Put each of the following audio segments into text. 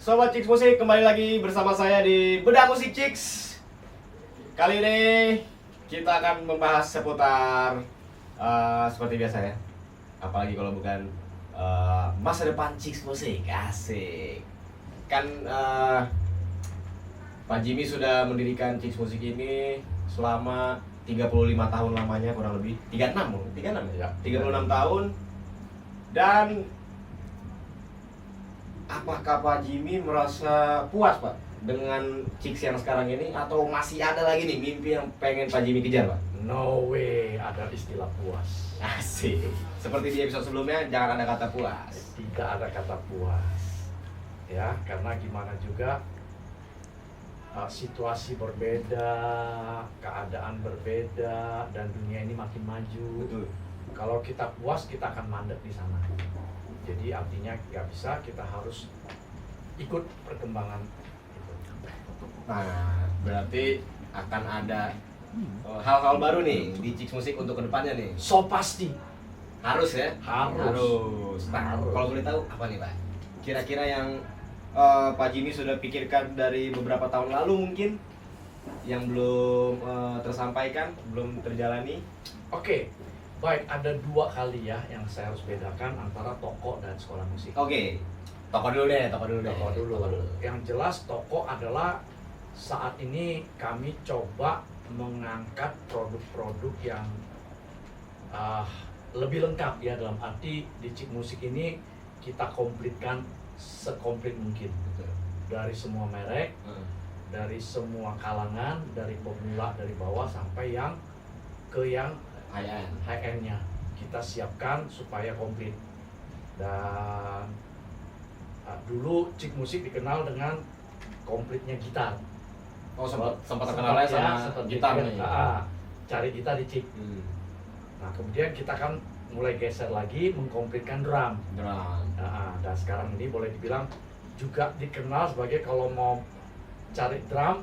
Sobat Chicks Musik, kembali lagi bersama saya di Bedah Musik Chicks. Kali ini kita akan membahas seputar seperti biasa ya. Apalagi kalau bukan masa depan Chicks Musik. Asik. Kan Pak Jimmy sudah mendirikan Chicks Musik ini selama 35 tahun lamanya, kurang lebih 36 ya? 36 tahun. Dan apakah Pak Jimmy merasa puas Pak dengan Chicks yang sekarang ini, atau masih ada lagi nih mimpi yang pengen Pak Jimmy kejar Pak? No way ada istilah puas. Asik. Seperti di episode sebelumnya, jangan ada kata puas. Tidak ada kata puas. Ya, karena gimana juga situasi berbeda, keadaan berbeda, dan dunia ini makin maju. Betul. Kalau kita puas, kita akan mandek di sana. Jadi artinya nggak bisa, kita harus ikut perkembangan itu. Nah, berarti akan ada hal-hal baru nih di Chicks Musik untuk kedepannya nih. So pasti Harus ya? Harus. Nah, Harus. kalau boleh tahu apa nih Pak? Kira-kira yang Pak Jimmy sudah pikirkan dari beberapa tahun lalu mungkin, yang belum tersampaikan, belum terjalani? Oke. Baik, ada dua kali ya yang saya harus bedakan antara toko dan sekolah musik. Oke. Toko dulu deh. Toko dulu. Yang jelas toko adalah saat ini kami coba mengangkat produk-produk yang lebih lengkap ya, dalam arti di Chicks Musik ini kita komplitkan sekomplit mungkin. Betul. Dari semua merek, dari semua kalangan, dari pemula, dari bawah sampai yang high end-nya kita siapkan supaya komplit. Dan dulu Chicks Musik dikenal dengan komplitnya gitar. Oh, sempat terkenalnya sama gitar nih. Cari gitar di Chicks. Nah, kemudian kita kan mulai geser lagi mengkomplitkan drum. Dan sekarang ini boleh dibilang juga dikenal sebagai kalau mau cari drum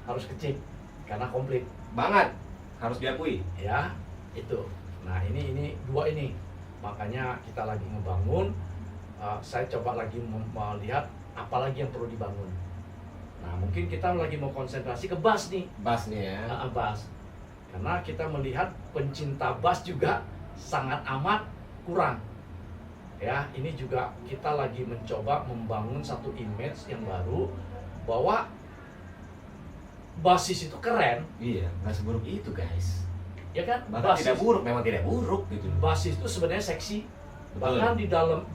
harus ke Chicks karena komplit Banget. Harus diakui. ya itu. Nah, ini dua ini, makanya kita lagi ngebangun. Saya coba lagi melihat apa lagi yang perlu dibangun. Nah, mungkin kita lagi mau konsentrasi ke bass nih. Bass nih ya. Bass, karena kita melihat pencinta bass juga sangat amat kurang ya. Ini juga kita lagi mencoba membangun satu image yang baru bahwa bassis itu keren. Iya, nggak seburuk itu guys. Ya kan? Bahkan tidak buruk, memang tidak buruk gitu. Bassis itu sebenarnya seksi. Betul. Bahkan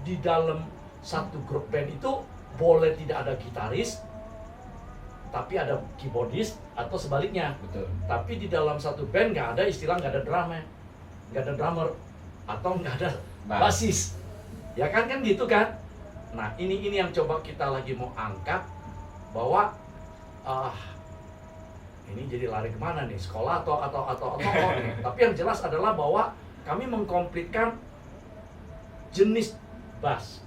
di dalam satu grup band itu boleh tidak ada gitaris, tapi ada keyboardist, atau sebaliknya. Betul. Tapi di dalam satu band nggak ada istilah nggak ada drummer, nggak ada drummer, atau nggak ada bassis. Ya kan gitu kan? Nah, ini yang coba kita lagi mau angkat bahwa ini jadi lari kemana nih, sekolah atau nih. Tapi yang jelas adalah bahwa kami mengkomplitkan jenis bass.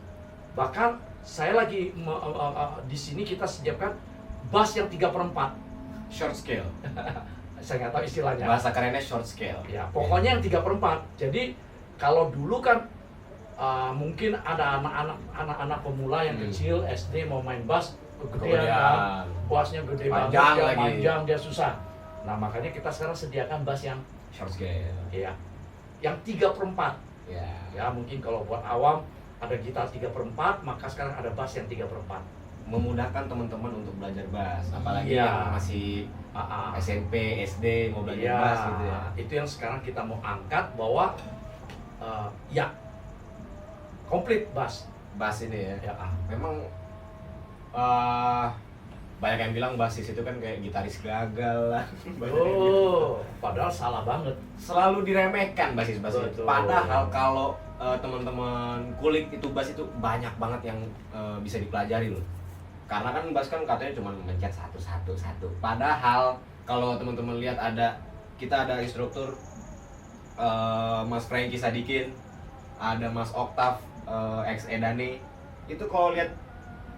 Bahkan saya lagi di sini kita sediakan bass yang 3/4. Short scale. Saya nggak tahu istilahnya. Bahasa kerennya short scale. Ya, pokoknya yang 3/4. Jadi kalau dulu kan mungkin ada anak-anak pemula yang kecil SD mau main bass kegedean kan, bassnya gede banget, dia panjang, dia susah. Nah, makanya kita sekarang sediakan bass yang short scale. ya, yang 3/4. Ya. Ya, mungkin kalau buat awam ada gitar 3/4, maka sekarang ada bass yang 3/4. Memudahkan teman-teman untuk belajar bass, apalagi Iya. yang masih SMP, SD mau belajar Iya, bass gitu ya. itu yang sekarang kita mau angkat bahwa ya komplit bass. Bass ini ya. Ya, Memang banyak yang bilang bassis itu kan kayak gitaris gagal lah. Banyak yang bilang. Padahal salah banget. Selalu diremehkan bassis-bassis itu. Betul. Padahal kalau teman-teman kulik itu bass itu banyak banget yang bisa dipelajari loh. Karena kan bass kan katanya cuma mencet satu. Padahal kalau teman-teman lihat kita ada instruktur Mas Franky Sadikin, ada Mas Oktav ex Edane. Itu kalau lihat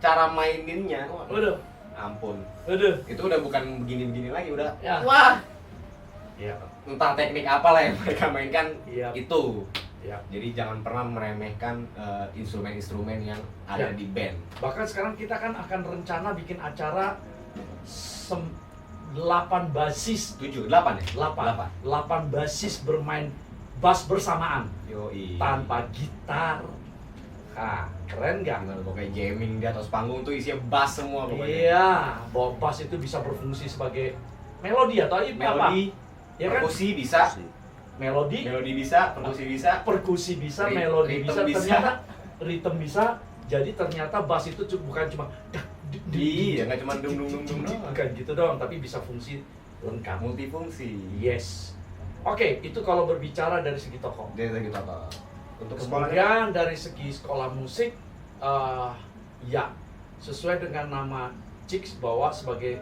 cara maininnya, Waduh, ampun. waduh. Itu udah bukan begini-begini lagi, udah Ya. wah. Iya. Entah teknik apa lah yang mereka mainkan, Iya. itu Ya. Jadi jangan pernah meremehkan instrumen-instrumen yang ada Ya. di band. Bahkan sekarang kita kan akan rencana bikin acara 8 basis 7, 8 ya? 8 basis bermain bass bersamaan Yoi. tanpa gitar. Nah, keren nggak? Gimana pokoknya jamming di atas panggung tuh isinya bass semua pokoknya. Iya, bahwa bass itu bisa berfungsi sebagai melodi atau apa? Melodi, Ya kan? perkusi bisa, Melodi, bisa, perkusi bisa, Ri- melodi rhythm bisa, bisa. ternyata ritme bisa. Jadi ternyata bass itu bukan cuma Iya, nggak cuma dung dung dung dung doang. bukan gitu doang, tapi bisa fungsi lengkap. Multifungsi. Yes. Oke, itu kalau berbicara dari segi tokoh. Jadi kita apa? Untuk sekolahnya Kemudian dari segi sekolah musik, ya sesuai dengan nama Chicks bawa sebagai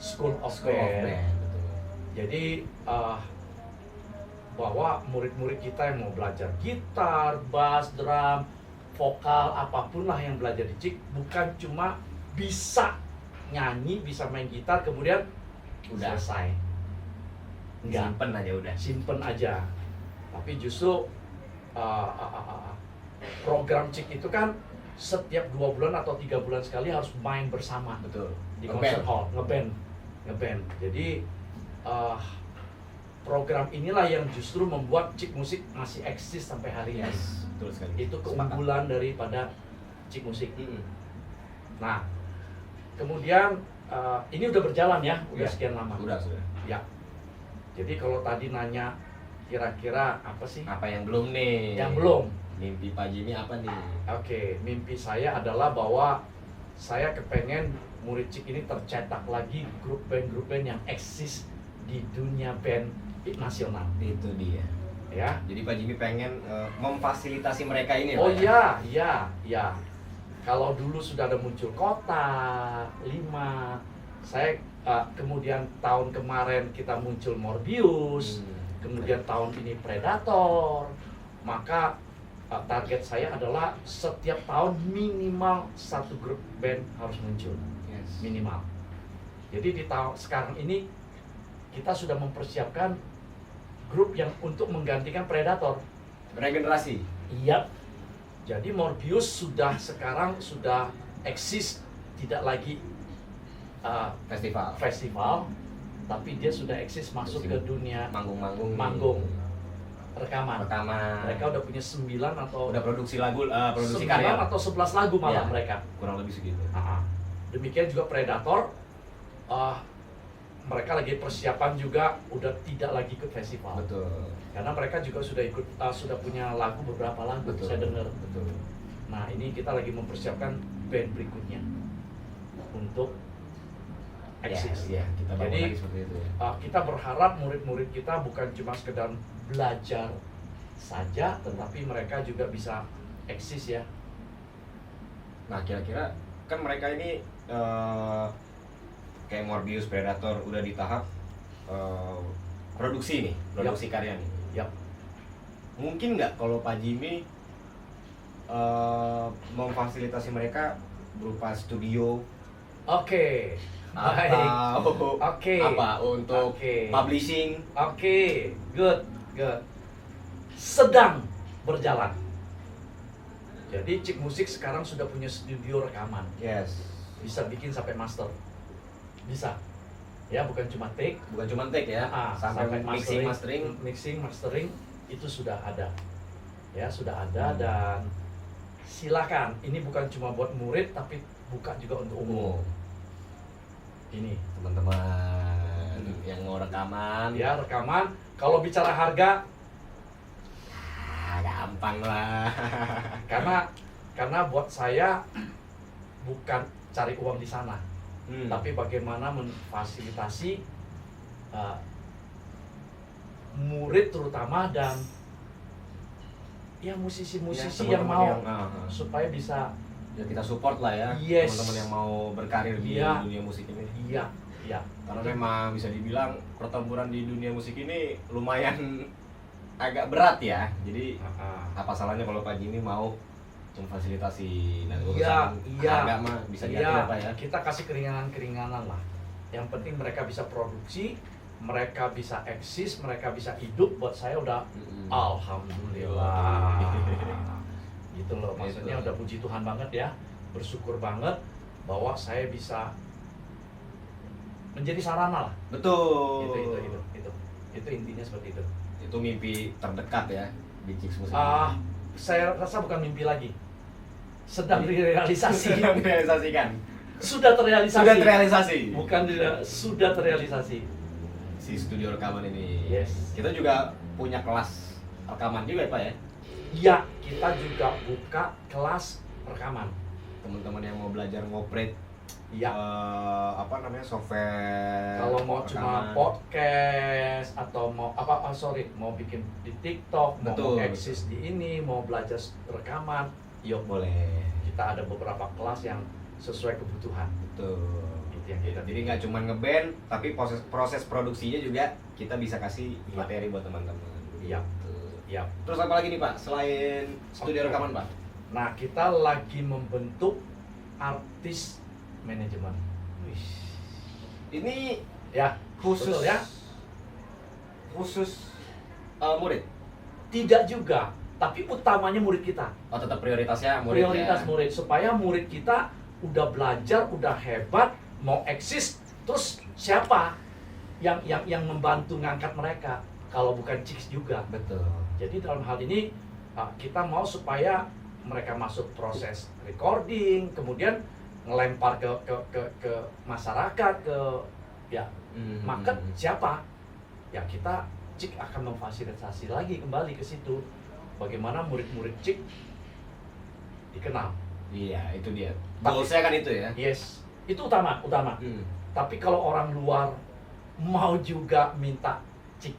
School of School of Band. Band, betul. Jadi bahwa murid-murid kita yang mau belajar gitar, bass, drum, vokal, apapun lah yang belajar di Chicks, bukan cuma bisa nyanyi, bisa main gitar, kemudian Udah. selesai. Enggak, Simpen aja udah. simpen aja. Tapi justru program Cik itu kan setiap 2 bulan atau 3 bulan sekali harus main bersama Betul. di Ngeband. concert hall, ngeband. Jadi program inilah yang justru membuat Cik Musik masih eksis sampai hari ini. Yes, betul sekali. Itu keunggulan daripada Cik Musik. Nah, kemudian ini udah berjalan ya, udah Ya. sekian lama. Sudah. Ya. Jadi kalau tadi nanya kira-kira apa sih? Apa yang belum nih? Yang belum. Mimpi Pak Jimmy apa nih? Oke, mimpi saya adalah bahwa saya kepengen murid Cik ini tercetak lagi grup band yang eksis di dunia band nasional. Itu dia. Ya. Jadi Pak Jimmy pengen memfasilitasi mereka ini. Oh Pak, ya? iya. Kalau dulu sudah ada muncul Kota 5, saya kemudian tahun kemarin kita muncul Morbius, kemudian tahun ini Predator, maka target saya adalah setiap tahun minimal 1 grup band harus muncul, Yes. minimal. Jadi di tahun sekarang ini kita sudah mempersiapkan grup yang untuk menggantikan Predator. Regenerasi. Iya. Jadi Morbius sekarang sudah eksis, tidak lagi festival, tapi dia sudah eksis masuk ke dunia Manggung. rekaman. Mereka udah punya 9 atau udah produksi lagu, produksi 9 karya. atau 11 lagu malah Iya. mereka. Kurang lebih segitu. Demikian juga Predator, mereka lagi persiapan juga udah tidak lagi ikut festival. Betul. Karena mereka juga sudah ikut, sudah punya lagu, beberapa lagu Betul. saya dengar. Betul. Nah, ini kita lagi mempersiapkan band berikutnya untuk eksis. Iya, kita bangun Jadi, lagi seperti itu ya. Kita berharap murid-murid kita bukan cuma sekedar belajar saja, tetapi mereka juga bisa eksis ya. Nah, kira-kira kan mereka ini kayak Morbius, Predator udah di tahap produksi karya nih. Yap. Mungkin nggak kalau Pak Jimmy memfasilitasi mereka berupa studio Oke. Baik. atau Oke. apa untuk Oke. publishing? Oke, good. Sedang berjalan. Jadi Cik Musik sekarang sudah punya studio rekaman. Yes. Bisa bikin sampai master. Bisa. Ya, bukan cuma take, Bukan cuma take ya, sampai mixing, mastering itu sudah ada. Ya, sudah ada dan silakan. Ini bukan cuma buat murid tapi buka juga untuk umum. Ini Teman-teman yang mau rekaman, ya rekaman. Kalau bicara harga, gampang lah. karena buat saya bukan cari uang di sana, tapi bagaimana memfasilitasi murid terutama dan ya musisi-musisi yang mau supaya bisa ya kita support lah ya. Yes. Teman-teman yang mau berkarir di Iya. dunia musik ini. iya Karena memang bisa dibilang pertempuran di dunia musik ini lumayan agak berat ya. Jadi apa salahnya kalau Pak Jimmy mau memfasilitasi dan urusan harga mah bisa diatur apa ya. Kita kasih keringanan lah. Yang penting mereka bisa produksi, mereka bisa eksis, mereka bisa hidup, buat saya udah alhamdulillah. Gitu loh, maksudnya udah puji Tuhan banget ya, bersyukur banget bahwa saya bisa menjadi sarana lah. Betul. Itu intinya seperti itu. Itu mimpi terdekat ya di Chicks Musik. Saya rasa bukan mimpi lagi, sedang direalisasi. Sedang direalisasikan. Sudah terrealisasi. Sudah terrealisasi. Bukan sudah terrealisasi. Si studio rekaman ini. Yes. Kita juga punya kelas rekaman juga ya Pak ya? Iya, kita juga buka kelas rekaman. Teman-teman yang mau belajar ngoperate Iya. Software. Kalau mau rekaman. cuma podcast atau mau mau bikin di TikTok, Betul, mau eksis di ini, mau belajar rekaman, yuk boleh. kita ada beberapa kelas yang sesuai kebutuhan. Betul. Itu yang kita. Jadi nggak cuma ngeband, tapi proses produksinya juga kita bisa kasih materi buat teman-teman. Iya. Iya. Terus apa lagi nih Pak selain studio rekaman Pak? Nah, kita lagi membentuk artis manajemen. Ini Ya, khusus betul ya? Khusus murid. Tidak juga, tapi utamanya murid kita. Oh tetap prioritasnya murid. Prioritas ya? murid, supaya murid kita udah belajar, udah hebat, mau eksis, terus siapa yang membantu ngangkat mereka kalau bukan Chicks juga. Betul. Jadi dalam hal ini kita mau supaya mereka masuk proses recording, kemudian ngelempar ke masyarakat, ke market siapa? Ya kita Cik akan memfasilitasi lagi kembali ke situ. Bagaimana murid-murid Cik dikenal. Iya, itu dia. Goalsnya kan itu ya. Yes, itu utama. Tapi kalau orang luar mau juga minta Cik,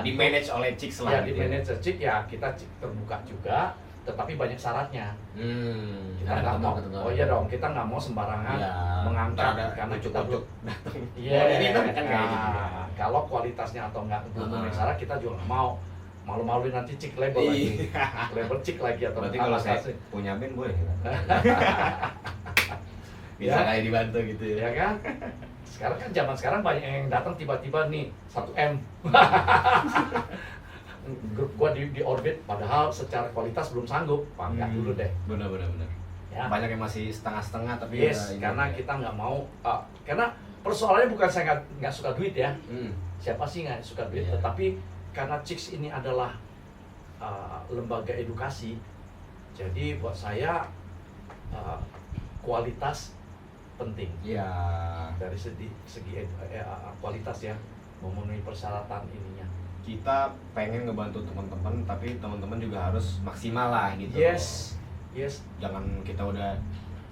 di manage oleh Chicks ya lah. di gitu ya. manajer Cik ya kita terbuka juga, tetapi banyak syaratnya. Kita nggak mau. Oh iya dong, kita nggak mau sembarangan mengangkat karena kita belum. Iya. Kan kayak gitu. Kalau kualitasnya atau nggak belum memenuhi syarat, kita juga nggak mau. Malu-maluin nanti Cik label lagi, label Cik lagi atau berarti kalau saya punya band boleh ya? Bisa Ya. kayak dibantu gitu ya. Ya kan? Sekarang kan zaman sekarang banyak yang datang tiba-tiba nih 1M. Grup gua di orbit, padahal secara kualitas belum sanggup. Enggak dulu deh. Benar. Ya. Banyak yang masih setengah-setengah tapi Yes, karena kita nggak mau. Karena persoalannya bukan saya nggak suka duit ya. Siapa sih nggak suka duit? Iya. Tetapi karena Chicks ini adalah lembaga edukasi, jadi buat saya kualitas penting. Iya. Dari segi kualitas ya, memenuhi persyaratan ininya. Kita pengen ngebantu teman-teman tapi teman-teman juga harus maksimal lah gitu. Yes. Jangan kita udah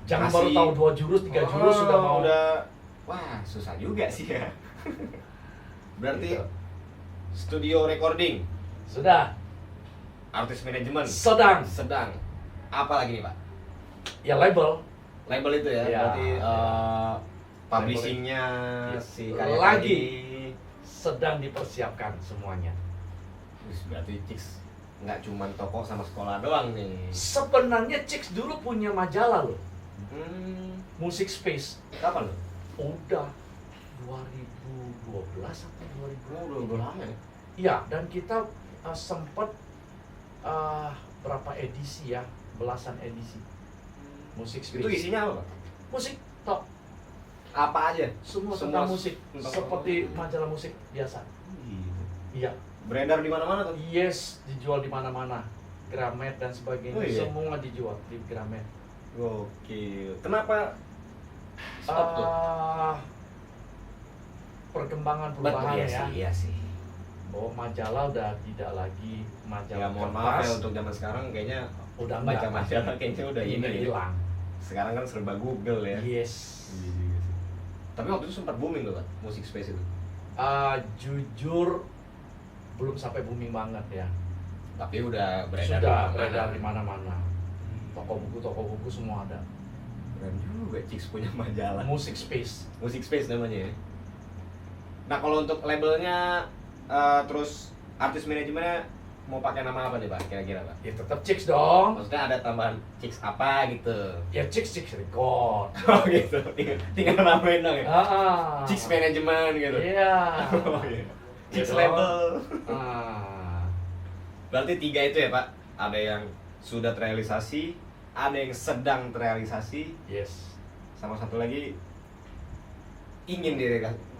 Jangan ngasih- baru tahu 2 jurus, 3 jurus sudah mau. Wah, susah juga sih ya. Berarti Gitu. studio recording, Sudah. artis manajemen, Sedang. apa lagi nih Pak? Ya label. Label itu ya, Ya, berarti publishingnya Ya. si karya Lagi. ini. Sedang dipersiapkan semuanya. Wih, berarti Chicks nggak cuma toko sama sekolah doang nih. Sebenarnya Chicks dulu punya majalah loh, Music Space. Kapan lo? Udah 2012 atau 2000. Udah lama ya. Iya, dan kita sempat berapa edisi ya, belasan edisi Music Space. Itu isinya apa Pak? Musik top, Apa aja? semua Semua tentang musik, tentang seperti majalah musik biasa. Iya, Beredar di mana-mana tuh. yes, dijual di mana-mana, Gramet dan sebagainya, Oh, iya? semua dijual di Gramet. Gokil. Kenapa stop tuh? Perkembangan Betul, perubahan ya. Iya sih. Bahwa majalah udah tidak lagi Ya majalah mohon maaf ya kertas, untuk zaman sekarang kayaknya udah baca enggak, majalah kayaknya udah ini ya. hilang. Sekarang kan serba Google ya. Yes. Iya juga sih. Tapi waktu itu sempat booming loh Pak, Music Space itu. Jujur belum sampai booming banget ya. Tapi udah beredar. Sudah di beredar mana-mana. di mana-mana. Toko buku semua ada. Keren juga Chicks punya majalah. Music Space. Music Space namanya ya. Nah kalau untuk labelnya terus artis manajemennya mau pakai nama apa nih Pak kira-kira Pak? Ya tetap Chicks dong. Maksudnya ada tambahan Chicks apa gitu? Ya Chicks Record. Oh gitu, tinggal namain dong ya? Chicks Management gitu? Iya. Oh iya. Chicks Gitu. Label. Ah. Berarti 3 itu ya Pak? Ada yang sudah terrealisasi, ada yang sedang terrealisasi, Yes. sama satu lagi ingin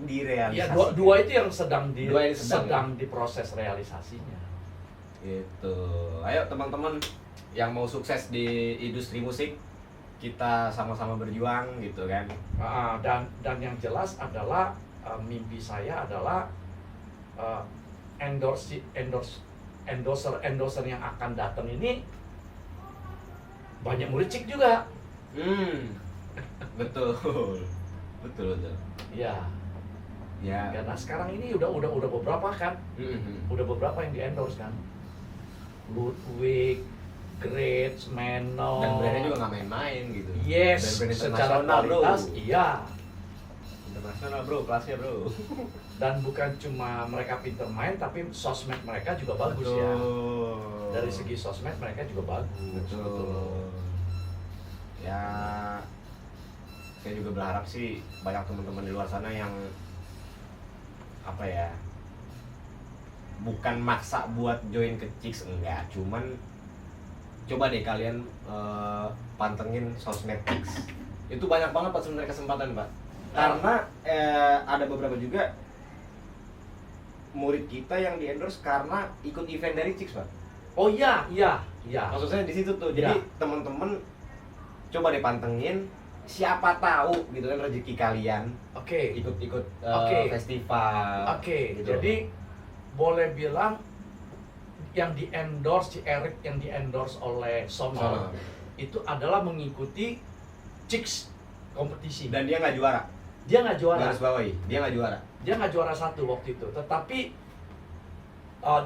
direalisasi. Ya dua itu yang sedang Dua yang sedang, diproses realisasinya. Gitu. Ayo teman-teman yang mau sukses di industri musik, kita sama-sama berjuang gitu kan. Dan yang jelas adalah mimpi saya adalah endorser yang akan datang ini banyak murid Cik juga. Betul. Betul. Ya. Ya. Karena sekarang ini udah beberapa kan. Udah beberapa yang di-endorse kan. Ludwig, Great, Meno. Dan brandnya juga nggak main-main gitu. Yes, Brand secara internasional, kualitas bro. iya. Internasional bro, kelasnya bro. Dan bukan cuma mereka pinter main, tapi sosmed mereka juga bagus ya. Dari segi sosmed mereka juga bagus. Betul. Ya, saya juga berharap sih banyak teman-teman di luar sana yang apa ya, bukan maksa buat join ke Chicks, enggak, cuman coba deh kalian pantengin sosmed Chicks. Itu banyak banget Pak sebenarnya kesempatan Pak. Karena ada beberapa juga murid kita yang di-endorse karena ikut event dari Chicks Pak. Oh iya. Maksud saya di situ tuh. Jadi teman-teman coba deh pantengin, siapa tahu gitu kan rezeki kalian. Oke. Ikut festival. Oke. Gitu. Jadi boleh bilang yang di-endorse si Eric yang di-endorse oleh Sonor itu adalah mengikuti Chicks kompetisi. Dan dia nggak juara. Dia nggak juara. Garis bawahi, dia nggak juara. Dia nggak juara satu waktu itu. Tetapi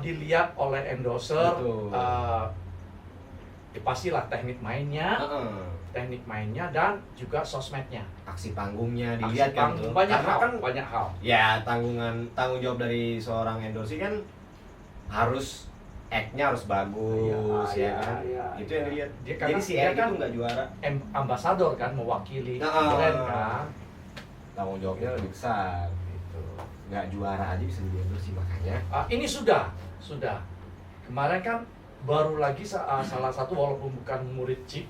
dilihat oleh endorser, ya pastilah teknik mainnya, dan juga sosmednya. Aksi panggungnya dilihat kan tuh. Banyak hal. Ya tanggung jawab dari seorang endorse kan harus act-nya harus bagus ya kan. Itu yang dilihat. Jadi si Eric itu nggak juara. Ambasador kan, mewakili brand kan. Tanggung jawabnya lebih besar. Gitu. Nggak juara aja bisa jadi endorse makanya. Ini sudah. Kemarin kan baru lagi salah satu walaupun bukan murid Chick.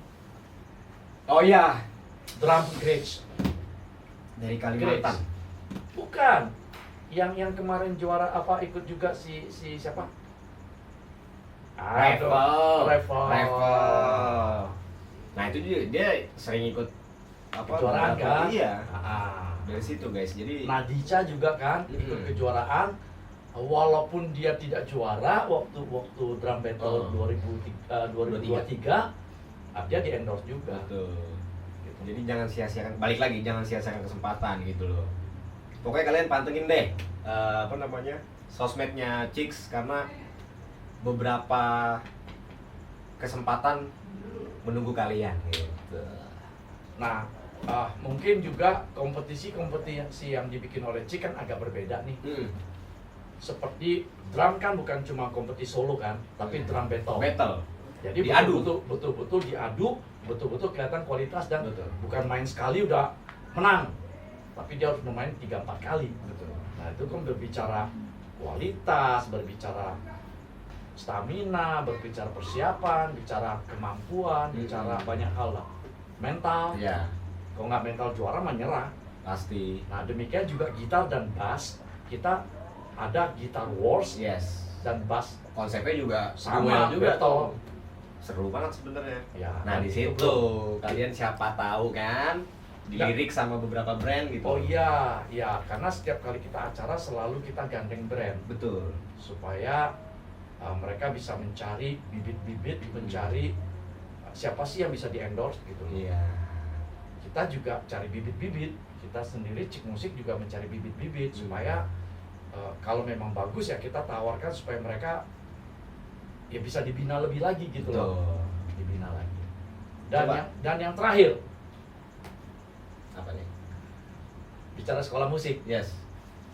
Oh iya, Drum Grades dari Kalimantan. Bukan. Yang kemarin juara apa ikut juga si siapa? Revel. Nah itu dia sering ikut apa kejuaraan kan? Iya. Dari situ guys. Jadi Nadica juga kan ikut kejuaraan. Walaupun dia tidak juara waktu drum battle 2023, dia di endorse juga. Betul. Gitu. Jadi jangan sia-siakan, balik lagi jangan sia-siakan kesempatan gitu loh. Pokoknya kalian pantengin deh sosmednya Chicks karena beberapa kesempatan menunggu kalian gitu. Nah, mungkin juga kompetisi yang dibikin oleh Chicks kan agak berbeda nih. Seperti drum kan bukan cuma kompetisi solo kan, tapi drum battle. Jadi betul-betul diadu, betul-betul kelihatan kualitas dan bukan main sekali udah menang. Tapi dia harus bermain 3-4 kali. Betul. Nah, itu kan berbicara kualitas, berbicara stamina, berbicara persiapan, bicara kemampuan, bicara banyak hal lah. Mental. Iya. Kalau nggak mental juara mah nyerah. Pasti. Nah, demikian juga gitar dan bass. Kita ada Guitar Wars dan bass konsepnya juga sama juga toh. Seru banget sebenarnya. Ya, nah di situ kalian siapa tahu kan dilirik sama beberapa brand gitu. Oh iya, karena setiap kali kita acara selalu kita gandeng brand. Betul. Supaya mereka bisa mencari bibit-bibit, mencari siapa sih yang bisa di-endorse gitu. Iya. Kita juga cari bibit-bibit. Kita sendiri Chick Music juga mencari bibit-bibit supaya kalau memang bagus ya kita tawarkan supaya mereka ya bisa dibina lebih lagi gitu. Betul. Loh. Dibina lagi. Dan yang terakhir apa nih? Bicara sekolah musik. Yes.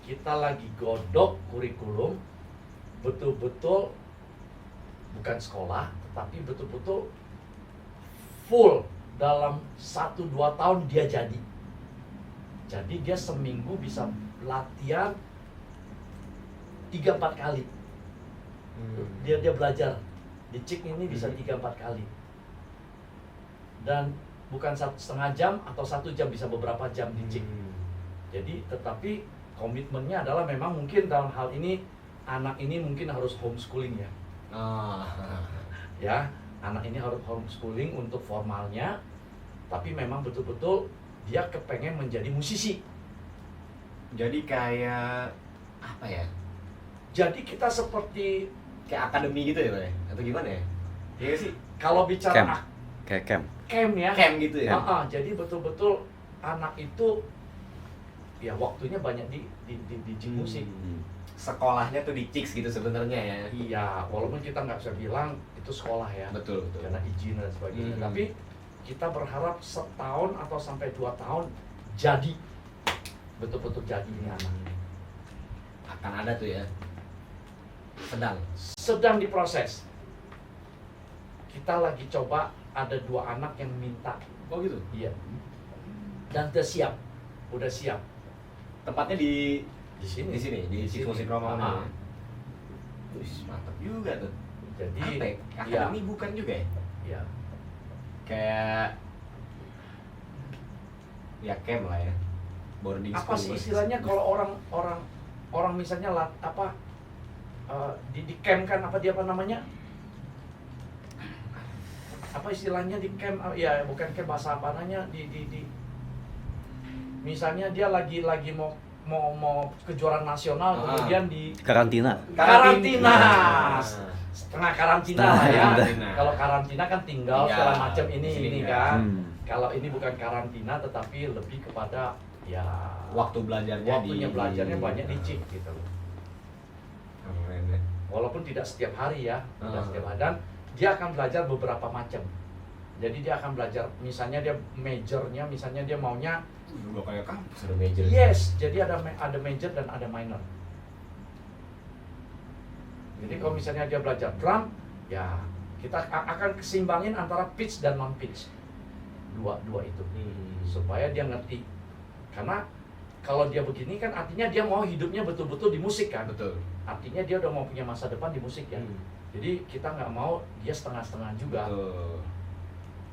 Kita lagi godok kurikulum betul-betul bukan sekolah, tetapi betul-betul full dalam 1-2 tahun dia jadi. Jadi dia seminggu bisa latihan 3-4 kali. Dia belajar di Cik ini bisa 3-4 kali. Dan bukan 1,5 jam atau 1 jam, bisa beberapa jam di Cik. Jadi tetapi komitmennya adalah memang mungkin dalam hal ini anak ini mungkin harus homeschooling ya. Ya, anak ini harus homeschooling untuk formalnya, tapi memang betul-betul dia kepengen menjadi musisi. Jadi kayak apa ya? Jadi kita seperti Kayak akademi gitu ya, Pak? Atau gimana ya? Iya nggak sih? kalau bicara Kayak camp. camp ya. Camp gitu ya? Jadi betul-betul anak itu ya waktunya banyak di Cik musik. Sekolahnya tuh di Chicks gitu sebenarnya ya. Iya, walaupun kita nggak bisa bilang itu sekolah ya. Betul. Karena izin dan sebagainya. Tapi kita berharap 1 tahun atau sampai 2 tahun jadi betul-betul jadi ini anak. Akan ada tuh ya. Sedang diproses. Kita lagi coba, ada 2 anak yang minta. Oh gitu? Iya. Dan udah siap. Tempatnya di sini. Di sini, di Chicks Musik Romawi. Wih, mantap juga tuh. Jadi Apa ya? Akademi bukan juga ya? ya Kayak ya camp lah ya. Boarding apa school. sih istilahnya kalau orang misalnya di camp kan apa namanya? Apa istilahnya di camp? Ya bukan camp, bahasa apa namanya? Di misalnya dia lagi mau kejuaraan nasional, kemudian di Karantina. setengah karantina lah ya. Karantina. Kalau karantina kan tinggal Iya, segala macam di sini ini kan. kan. Kalau ini bukan karantina tetapi lebih kepada ya Waktu belajarnya waktunya belajarnya banyak di Cik gitu loh. Keren ya. Walaupun tidak setiap hari ya, tidak setiap hari, dan dia akan belajar beberapa macam. Jadi dia akan belajar, misalnya dia majornya, misalnya dia maunya Udah kayak kampus ada major. yes, jadi ada major dan ada minor. Jadi kalau misalnya dia belajar drum, ya kita akan kesimbangin antara pitch dan non pitch, dua itu, supaya dia ngerti. Karena kalau dia begini kan artinya dia mau hidupnya betul-betul di musik kan. Betul. Artinya dia udah mau punya masa depan di musik ya. Jadi kita nggak mau dia setengah-setengah juga. Betul.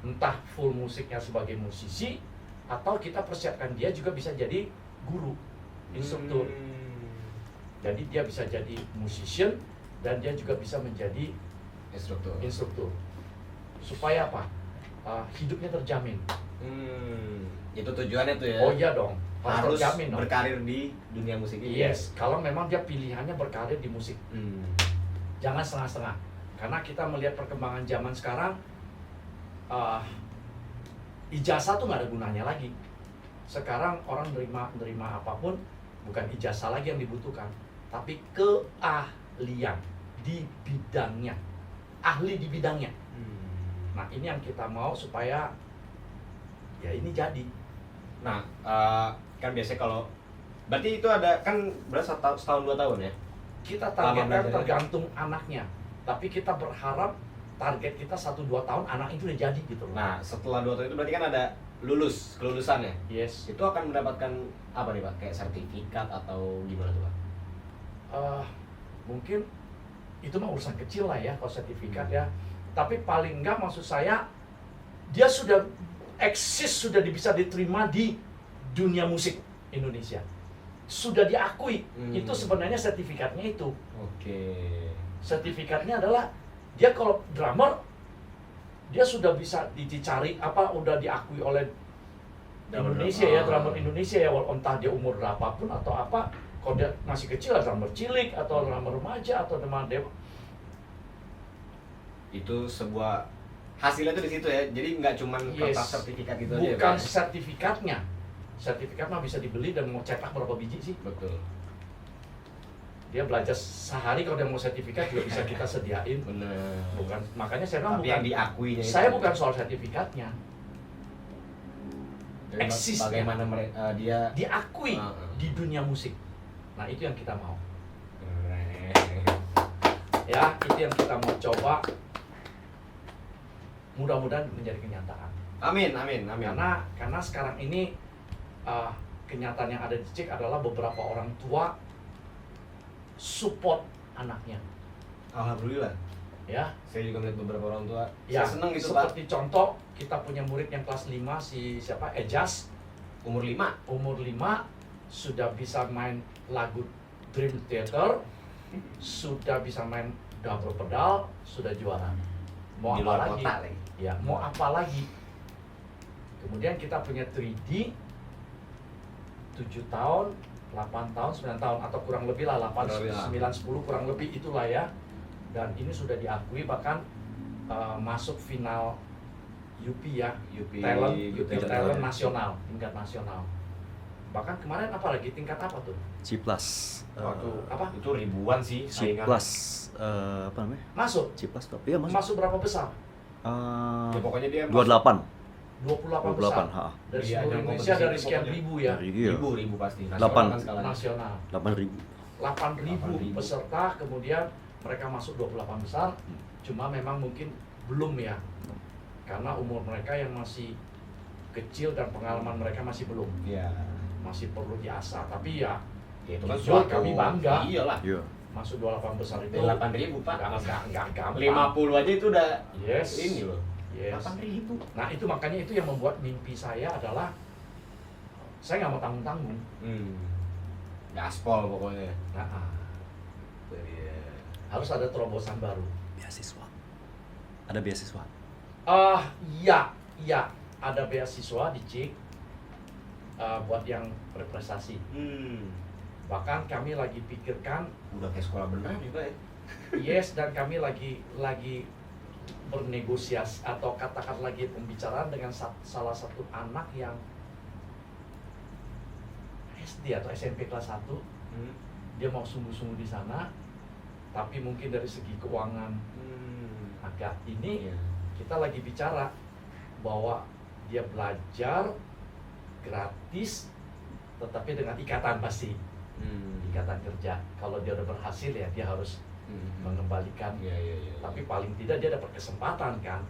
Entah full musiknya sebagai musisi, atau kita persiapkan dia juga bisa jadi guru, instruktur. Jadi dia bisa jadi musician dan dia juga bisa menjadi instruktur. Supaya apa? Hidupnya terjamin. Itu tujuannya tuh ya. Oh iya dong, Harus terjamin dong. berkarir di dunia musik ini. Yes, kalau memang dia pilihannya berkarir di musik. Jangan setengah-setengah. Karena kita melihat perkembangan zaman sekarang, ijazah tuh nggak ada gunanya lagi. Sekarang orang nerima apapun, bukan ijazah lagi yang dibutuhkan, tapi keahlian di bidangnya, ahli di bidangnya. Nah ini yang kita mau supaya ya ini jadi. Nah, kan biasanya kalau berarti itu ada kan berapa setahun 2 tahun ya? Kita targetkan tergantung anaknya, tapi kita berharap target kita 1-2 tahun anak itu udah jadi gitu loh. Nah, setelah 2 tahun itu berarti kan ada kelulusannya. Yes. Itu akan mendapatkan apa nih Pak? Kayak sertifikat atau gimana tuh Pak? Mungkin itu mah urusan kecil lah ya kalau sertifikat ya. Tapi paling enggak maksud saya dia sudah eksis, sudah bisa diterima di dunia musik Indonesia. Sudah diakui. Itu sebenarnya sertifikatnya itu. Oke. Sertifikatnya adalah dia kalau drummer dia sudah bisa dicari udah diakui oleh Indonesia ya, drummer Indonesia ya, entah dia umur berapapun atau apa. Kalau dia masih kecil drummer cilik atau drummer remaja atau drummer dewa. Itu sebuah hasilnya tuh di situ ya. Jadi nggak cuma kertas sertifikat gitu aja. Bukan sertifikatnya. Sertifikat mah bisa dibeli dan mau cetak berapa biji sih? Betul. Dia belajar sehari, kalau dia mau sertifikat juga bisa kita sediain. Bener. Bukan, makanya saya bilang bukan yang diakuinya. Saya bukan soal sertifikatnya. Eksis bagaimana mereka dia diakui di dunia musik. Nah itu yang kita mau. Ya, itu yang kita mau coba. Mudah-mudahan menjadi kenyataan. Amin, amin, amin. Karena sekarang ini kenyataan yang ada di Cik adalah beberapa orang tua support anaknya. Alhamdulillah. Ya, Saya juga melihat beberapa orang tua. ya, Saya senang gitu, Pak. seperti contoh kita punya murid yang kelas 5 si siapa? Ejas, Umur 5. umur 5 sudah bisa main lagu Dream Theater, sudah bisa main double pedal, sudah juara. Mau Di apa luar lagi? kota lagi. Ya, mau apa lagi? Kemudian kita punya 3D 7 tahun, 8 tahun, 9 tahun atau kurang lebih lah 8, Kurang lebih lah. 9, 10 kurang lebih itulah ya. Dan ini sudah diakui bahkan masuk final UP ya, UP UP Talent. Talent nasional, tingkat nasional. Bahkan kemarin apa lagi tingkat apa tuh? C+. Waktu apa? Itu ribuan sih C+. saingan. Apa namanya? Masuk. C+. Iya, masuk. Masuk berapa besar? Ya pokoknya dia 28. 28 besar. 28, ha. Dari Iya, seluruh ajang Indonesia kompetisi dari sekian pokoknya. ribu ya. Iya. ribu pasti. Delapan. Kan skalanya. Nasional. 8.000. 8.000 8.000. peserta, kemudian mereka masuk 28 besar. Cuma memang mungkin belum ya. Karena umur mereka yang masih kecil dan pengalaman mereka masih belum. Iya. Masih perlu diasah. Tapi ya Ya, itu kan jujur suatu kami bangga. Iyalah. Iya. Masuk 28 besar itu 8.000, Pak. Enggak gampang. 50 aja itu udah Yes. ini loh. Yes. 8.000. Nah itu makanya itu yang membuat mimpi saya adalah saya nggak mau tanggung-tanggung. Gaspol pokoknya. Nah, Jadi harus ada terobosan baru. Beasiswa. Ada beasiswa. Iya, ada beasiswa di CIK buat yang berprestasi. Bahkan kami lagi pikirkan, udah kayak sekolah beneran juga ya. yes, dan kami lagi bernegosiasi atau katakan lagi pembicaraan dengan salah satu anak yang SD atau SMP kelas 1. Dia mau sungguh-sungguh di sana, tapi mungkin dari segi keuangan agak ini. Iya. Kita lagi bicara bahwa dia belajar gratis tetapi dengan ikatan pasti, ikatan kerja. Kalau dia udah berhasil ya dia harus mengembalikan. Iya. Tapi paling tidak dia dapat kesempatan kan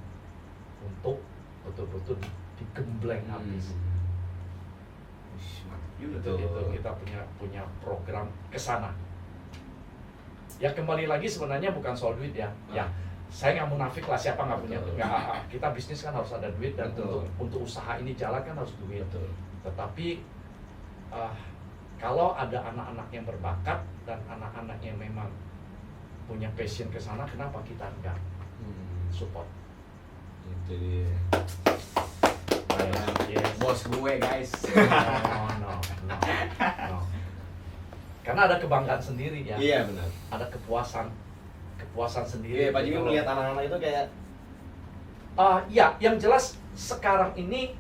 untuk betul-betul digembleng habis. Itu Itu kita punya program ke sana. Ya kembali lagi sebenarnya bukan soal duit ya. Ya saya nggak munafik lah, siapa nggak punya. Betul. Kita bisnis kan harus ada duit, dan Betul. untuk usaha ini jalan kan harus duit. Betul. Tetapi kalau ada anak-anak yang berbakat dan anak-anak yang memang punya passion ke sana, kenapa kita enggak support? Itu dia. Yes. Bos gue guys. No. Karena ada kebanggaan sendiri ya. Iya benar. Ada kepuasan sendiri. Iya Pak Jimmy Kalau- melihat anak-anak itu kayak Ya, yang jelas sekarang ini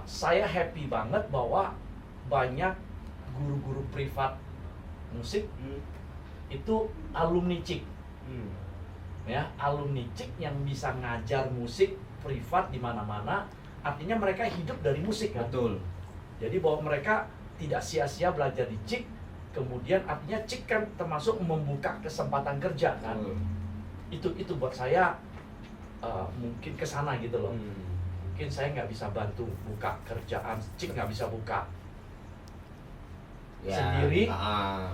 saya happy banget bahwa banyak guru-guru privat musik itu alumni CIK. Ya, alumni CIK yang bisa ngajar musik privat di mana-mana. Artinya mereka hidup dari musik kan. betul. Jadi bahwa mereka tidak sia-sia belajar di CIK. Kemudian artinya CIK kan termasuk membuka kesempatan kerja kan. Itu buat saya mungkin ke sana gitu loh. Mungkin saya nggak bisa bantu buka kerjaan, CIK nggak bisa buka Ya, sendiri,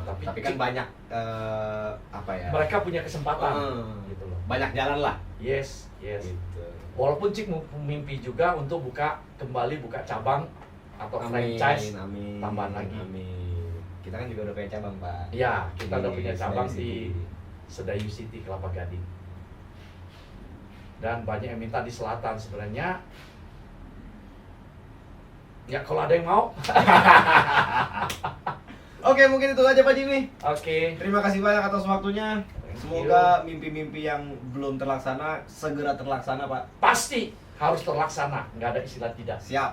tapi kan banyak apa ya? mereka punya kesempatan Hmm. gitu loh. Banyak jalan lah. Yes. Gitu. Walaupun CIK mimpi juga untuk kembali buka cabang atau franchise Amin. tambahan lagi. Amin. Kita kan juga udah punya cabang, Pak. Ya, kita udah punya cabang Sedayu di City. Sedayu City, Kelapa Gading. Dan banyak yang minta di selatan sebenarnya. Ya kalau ada yang mau. Oke, mungkin itu aja Pak Jimmy. Oke. Terima kasih banyak atas waktunya. Thank Semoga mimpi-mimpi yang belum terlaksana segera terlaksana, Pak. Pasti harus terlaksana, nggak ada istilah tidak. Siap.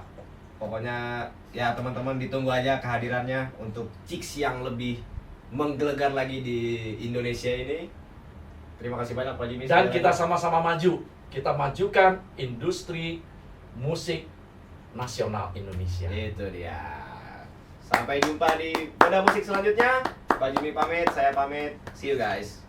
Pokoknya ya teman-teman ditunggu aja kehadirannya untuk Chicks yang lebih menggelegar lagi di Indonesia ini. Terima kasih banyak Pak Jimmy. Dan Sekali kita lagi. sama-sama maju. Kita majukan industri musik nasional Indonesia. Itu dia. Sampai jumpa di Beda Musik selanjutnya. Pak Jimmy pamit, saya pamit. See you guys.